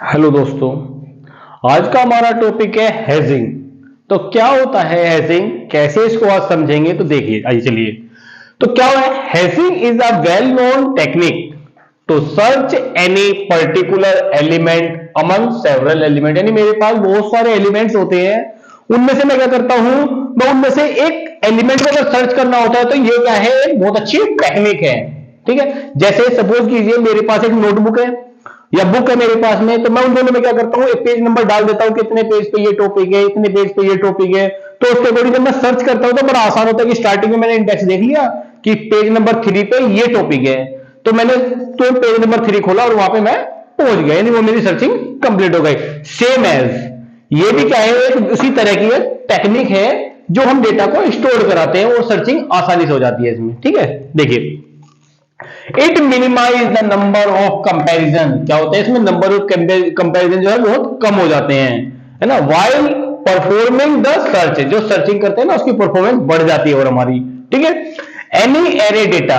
Hello दोस्तों, आज का हमारा टॉपिक है हेजिंग। तो क्या होता है हेजिंग, कैसे इसको आज समझेंगे, तो देखिए आइए चलिए। तो क्या है hedging? Is a well known technique to search any particular element among several element. यानी मेरे पास बहुत सारे एलिमेंट्स होते हैं, उनमें से मैं क्या करता हूं, मैं उनमें से एक एलिमेंट को अगर सर्च करना होता है तो ये क्या है, एक बहुत अच्छी टेक्निक है। ठीक है, जैसे सपोज कीजिए मेरे पास एक नोटबुक है या बुक है मेरे पास में, तो मैं उन दोनों में क्या करता हूं, एक पेज नंबर डाल देता हूं कि इतने पेज पे ये टॉपिक है, इतने पेज पे ये टॉपिक है। तो उसके अकॉर्डिंग जब मैं सर्च करता हूं तो बड़ा आसान होता है कि स्टार्टिंग में मैंने इंडेक्स देख लिया कि पेज नंबर 3 पे ये टॉपिक है, तो मैंने तो पेज नंबर 3 खोला और वहां पे मैं पहुंच गया, यानी वो मेरी सर्चिंग कंप्लीट हो गई। सेम एज ये भी क्या है, एक उसी तरह की टेक्निक है जो हम डेटा को स्टोर कराते हैं और सर्चिंग आसानी से हो जाती है इसमें। ठीक है, देखिए it minimise the number of comparison. क्या होता है इसमें, नंबर ऑफ कंपैरिजन जो है बहुत कम हो जाते हैं, है ना। वाइल परफॉर्मिंग द सर्च, जो सर्चिंग करते हैं ना उसकी परफॉर्मेंस बढ़ जाती है और हमारी। ठीक है, any array data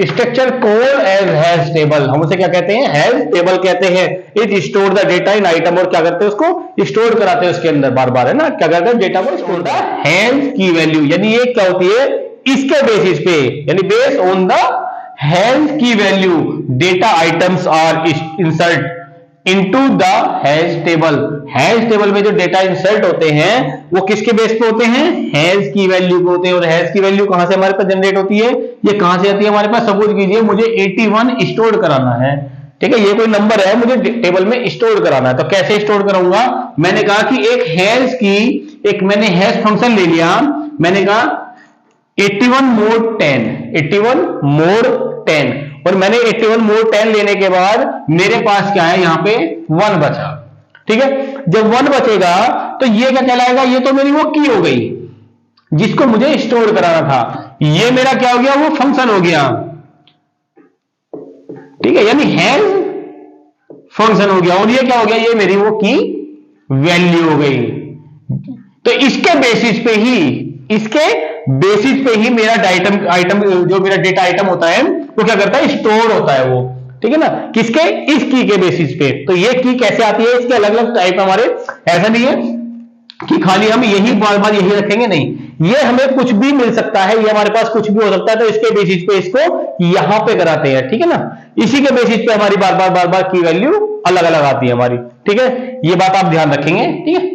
structure called as hash table, हम उसे क्या कहते हैं, हैश टेबल कहते हैं। It store the data in item, और क्या करते हैं उसको स्टोर कराते हैं उसके अंदर बार बार, है ना। क्या करते हैं, डेटा को स्टोर द हैश की वैल्यू, यानी ये क्या होती है, इसके बेसिस पे, यानी बेस्ड ऑन द हैश की value data items are insert into the hash table. Hash table में जो डेटा इंसर्ट होते हैं वो किसके बेस पे होते हैं, हैश की वैल्यू पे होते हैं। और हैश की वैल्यू कहां से हमारे पास जनरेट होती है, ये कहां से आती है हमारे पास। सपोज कीजिए मुझे 81 स्टोर कराना है, ठीक है, ये कोई नंबर है मुझे टेबल में स्टोर कराना है, तो कैसे स्टोर करूंगा। मैंने कहा कि एक हैश की, एक मैंने हैश फंक्शन ले लिया, मैंने कहा 81 मोड 10, 81 मोड 10, और मैंने 81 मोड 10 लेने के बाद मेरे पास क्या है, यहां पे 1 बचा। ठीक है, जब 1 बचेगा तो ये क्या कहलाएगा, ये तो मेरी वो की हो गई जिसको मुझे स्टोर कराना था। ये मेरा क्या हो गया, वो फंक्शन हो गया। ठीक है, यानी हैज फंक्शन हो गया, और ये क्या हो गया, ये मेरी वो की वैल्यू हो गई। तो इसके बेसिस पे ही, इसके बेसिस पे ही मेरा आइटम जो मेरा डेटा आइटम होता है वो क्या करता है, स्टोर होता है वो। ठीक है ना, किसके, इस की के बेसिस पे। तो ये की कैसे आती है, इसके अलग अलग टाइप हमारे, ऐसा नहीं है कि खाली हम यही बार बार यही रखेंगे, नहीं, ये हमें कुछ भी मिल सकता है, ये हमारे पास कुछ भी हो सकता है, तो इसके बेसिस पे इसको यहां पे कराते हैं। ठीक है ना, इसी के बेसिस पे हमारी बार बार की वैल्यू अलग अलग आती है हमारी। ठीक है, ये बात आप ध्यान रखेंगे। ठीक है,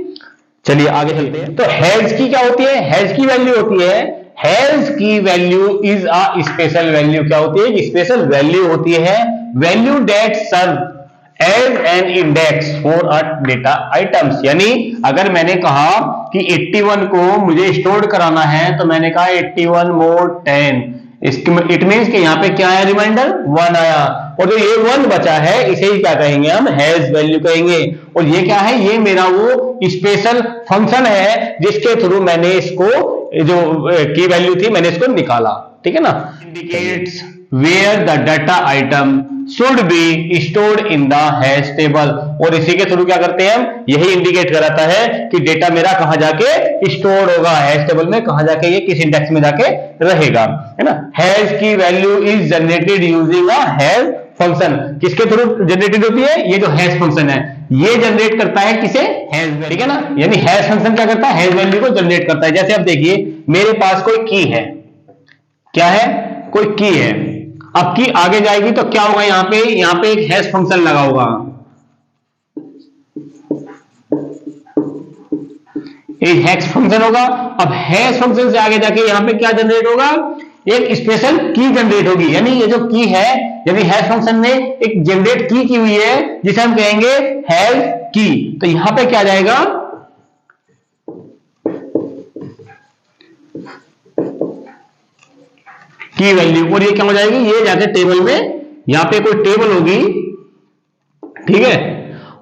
चलिए आगे चलते हैं। तो हैज की क्या होती है, हैज की वैल्यू होती है, हैज की value is a special value. क्या होती है, स्पेशल वैल्यू होती है, value that serve as an index for a data items. यानी अगर मैंने कहा कि 81 को मुझे स्टोर कराना है, तो मैंने कहा 81 मोड 10, इट मींस कि यहां पे क्या है, रिमाइंडर 1 आया, और जो ये 1 बचा है इसे ही क्या कहेंगे, हम हैज वैल्यू कहेंगे। और ये क्या है, ये मेरा वो स्पेशल फंक्शन है जिसके थ्रू मैंने इसको, जो की वैल्यू थी मैंने इसको निकाला। ठीक है ना, indicates where the data item should be stored in the hash table. और इसी के थ्रू क्या करते हैं हम, यही इंडिकेट कराता है कि डेटा मेरा कहां जाके स्टोर होगा, हैश टेबल में कहां जाके, ये किस इंडेक्स में जाके रहेगा, है ना। हैश की value is generated using a hash function. किसके थ्रू जनरेटेड होती है, ये जो हैश फंक्शन है ये जनरेट करता है किसे, हैश वैल्यू। ठीक है ना, यानी हैश फंक्शन क्या करता है, हैश वैल्यू को जनरेट करता है। जैसे अब देखिए मेरे पास कोई की है, क्या है, कोई की है, अब की आगे जाएगी तो क्या होगा, यहां पे एक हैश फंक्शन लगा होगा, एक हैश फंक्शन होगा। अब हैश फंक्शन से आगे जाके यहां पे क्या जनरेट होगा, एक स्पेशल की जनरेट होगी। यानी ये जो की है, यदि हैश फंक्शन ने एक जनरेट की हुई है जिसे हम कहेंगे हैश की, तो यहां पे क्या जाएगा, की वैल्यू, और ये क्या हो जाएगी, ये जाके टेबल में, यहां पे कोई टेबल होगी, ठीक है,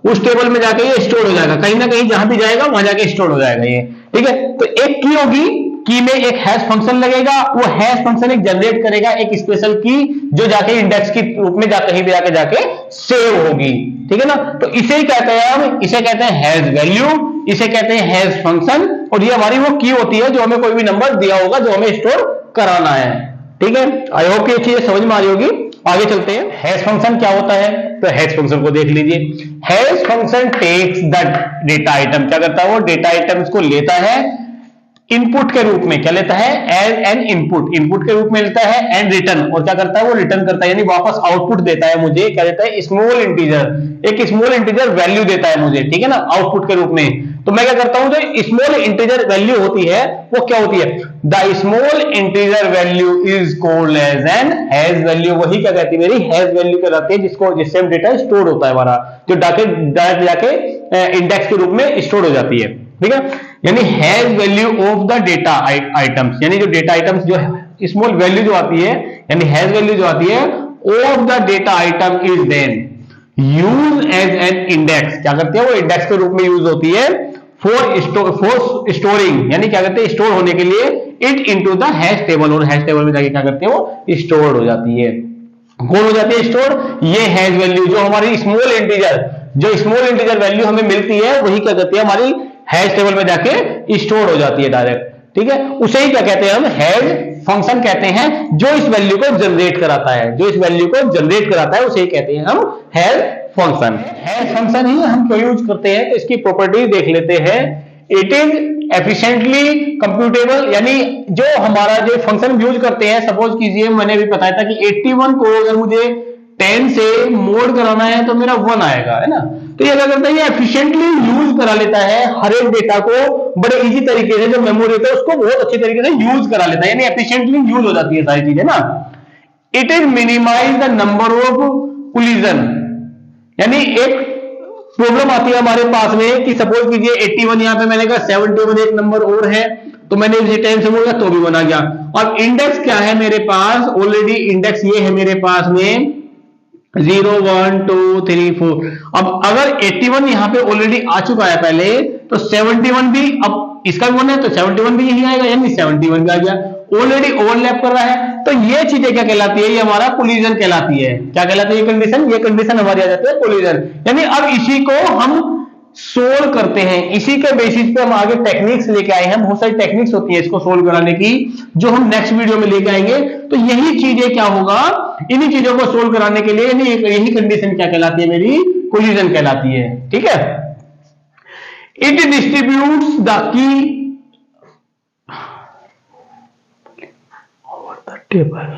उस टेबल में जाके ये स्टोर हो जाएगा, कहीं ना कहीं जहां भी जाएगा वहां जाके स्टोर हो जाएगा ये। ठीक है, तो एक की होगी, की में एक हैश फंक्शन लगेगा, वो हैश फंक्शन एक जनरेट करेगा एक स्पेशल की जो जाके इंडेक्स की रूप में कहीं भी जाके सेव होगी। ठीक है ना, तो इसे ही कहते हैं हम, इसे कहते हैं हैश वैल्यू, इसे कहते हैं हैश फंक्शन, और ये हमारी वो की होती है जो हमें कोई भी नंबर दिया होगा जो हमें स्टोर कराना है। ठीक है, आई होप ये चीज समझ में आ रही होगी। आगे चलते हैं। हैश फंक्शन क्या होता है, तो हैश फंक्शन को देख लीजिए। Hash function takes the data item, क्या करता है वो डेटा आइटम्स को लेता है इनपुट के रूप में, क्या लेता है एज एन इनपुट, इनपुट के रूप में लेता है एंड रिटर्न, और क्या करता है वो रिटर्न करता है, यानी वापस आउटपुट देता है मुझे, क्या देता है स्मॉल इंटीजर, एक स्मॉल इंटीजर वैल्यू देता है मुझे, ठीक है ना, आउटपुट के रूप में। तो मैं क्या करता हूं, जो स्मॉल इंटीजर वैल्यू होती है वो क्या होती है, the small integer value is called as an hash value, वही क्या कहती है मेरी हैश वैल्यू कहलाती है, जिसको जिससे डेटा स्टोर होता है हमारा, जो डायरेक्ट जाके इंडेक्स के रूप में स्टोर हो जाती है, ठीक है। यानी hash value of the data items, यानी जो डेटा आइटम्स जो स्मॉल वैल्यू जो आती है, यानी हैश वैल्यू जो आती है of the data item is then use as an index, क्या करते हैं वो इंडेक्स के रूप में यूज होती है फॉर स्टोरिंग, यानी क्या करते हैं स्टोर होने के लिए it into the hash table, और हैश टेबल में जाके क्या करते हैं वो स्टोर हो जाती है। कौन हो जाती है स्टोर, ये हैश वैल्यू जो हमारी स्मॉल इंटीजर, जो स्मॉल इंटीजर वैल्यू हमें मिलती है वही क्या करती है हमारी हैश टेबल में जाके स्टोर हो जाती है डायरेक्ट, ठीक है। उसे ही क्या कहते हैं हम हैश फंक्शन कहते हैं, जो इस वैल्यू को जनरेट कराता है, जो इस वैल्यू को जनरेट कराता है उसे ही कहते हैं हम हैश फंक्शन। हैश फंक्शन ही हम क्यों यूज करते हैं, तो इसकी प्रॉपर्टीज देख लेते हैं। इट इज एफिशिएंटली कंप्यूटेबल, यानी जो हमारा जो फंक्शन यूज करते हैं, सपोज कीजिए मैंने अभी बताया था कि 81 को अगर मुझे 10 से मोड कराना है तो मेरा 1 आएगा, है ना। तो ये क्या करता है, ये एफिशिएंटली यूज करा लेता है हर एक डेटा को बड़े इजी तरीके से, जो मेमोरी होता है उसको बहुत अच्छी तरीके से यूज करा लेता है, यानी एफिशिएंटली यूज हो जाती है सारी चीजें ना। It is minimize the number of collision, यानी एक प्रॉब्लम आती है हमारे पास में कि सपोज कीजिए 81 यहां पे मैंने कहा 71 एक नंबर और है, तो मैंने इसे 10 से बोला तो भी बना गया। और इंडेक्स क्या है मेरे पास, ऑलरेडी इंडेक्स ये है मेरे पास में 0 1 2 3 4। अब अगर 81 यहां पे ऑलरेडी आ चुका है पहले, तो 71 भी, अब इसका भी 1 है तो 71 भी यही आएगा, यानी 71 भी आ गया, ऑलरेडी ओवरलैप कर रहा है। तो ये चीजें क्या कहलाती है, ये हमारा कोलिजन कहलाती है। क्या कहलाती है ये कंडीशन हमारी आ जाती है कोलिजन। यानी अब इसी को हम सोल्व करते हैं, इसी के बेसिस पे हम आगे टेक्निक्स लेके आए हैं, बहुत सारी टेक्निक्स होती है इसको सोल्व कराने की, जो हम नेक्स्ट वीडियो में लेके आएंगे। तो यही चीजें क्या होगा, इन्हीं चीजों को सोल्व कराने के लिए यही कंडीशन क्या कहलाती है मेरी, कोलिजन कहलाती है, ठीक है। It distributes the key over the table,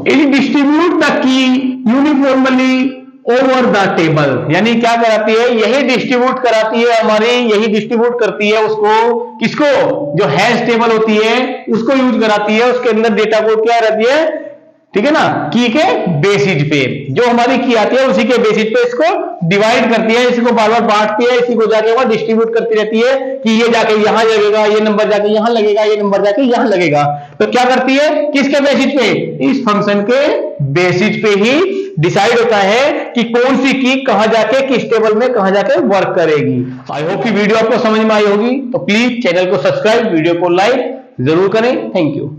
it distribute the key uniformly over the table, यानी क्या कराती है, यही डिस्ट्रीब्यूट कराती है हमारी, यही डिस्ट्रीब्यूट करती है उसको, किसको, जो हैश टेबल होती है उसको यूज कराती है, उसके अंदर डेटा कोड क्या रहती है, ठीक है ना, की के बेसिस पे, जो हमारी की आती है उसी के बेसिस पे इसको डिवाइड करती है, इसी को बार बार बांटती है, इसी को जाके वहां डिस्ट्रीब्यूट करती रहती है कि ये जाके यहां लगेगा, ये नंबर जाके यहां लगेगा, ये नंबर जाके यहां लगेगा। तो क्या करती है, किसके बेसिस पे, इस फंक्शन के बेसिस पे ही डिसाइड होता है कि कौन सी की कहां जाके किस टेबल में कहां जाके वर्क करेगी। आई होप कि वीडियो आपको समझ में आई होगी। तो प्लीज चैनल को सब्सक्राइब, वीडियो को लाइक जरूर करें। Thank you.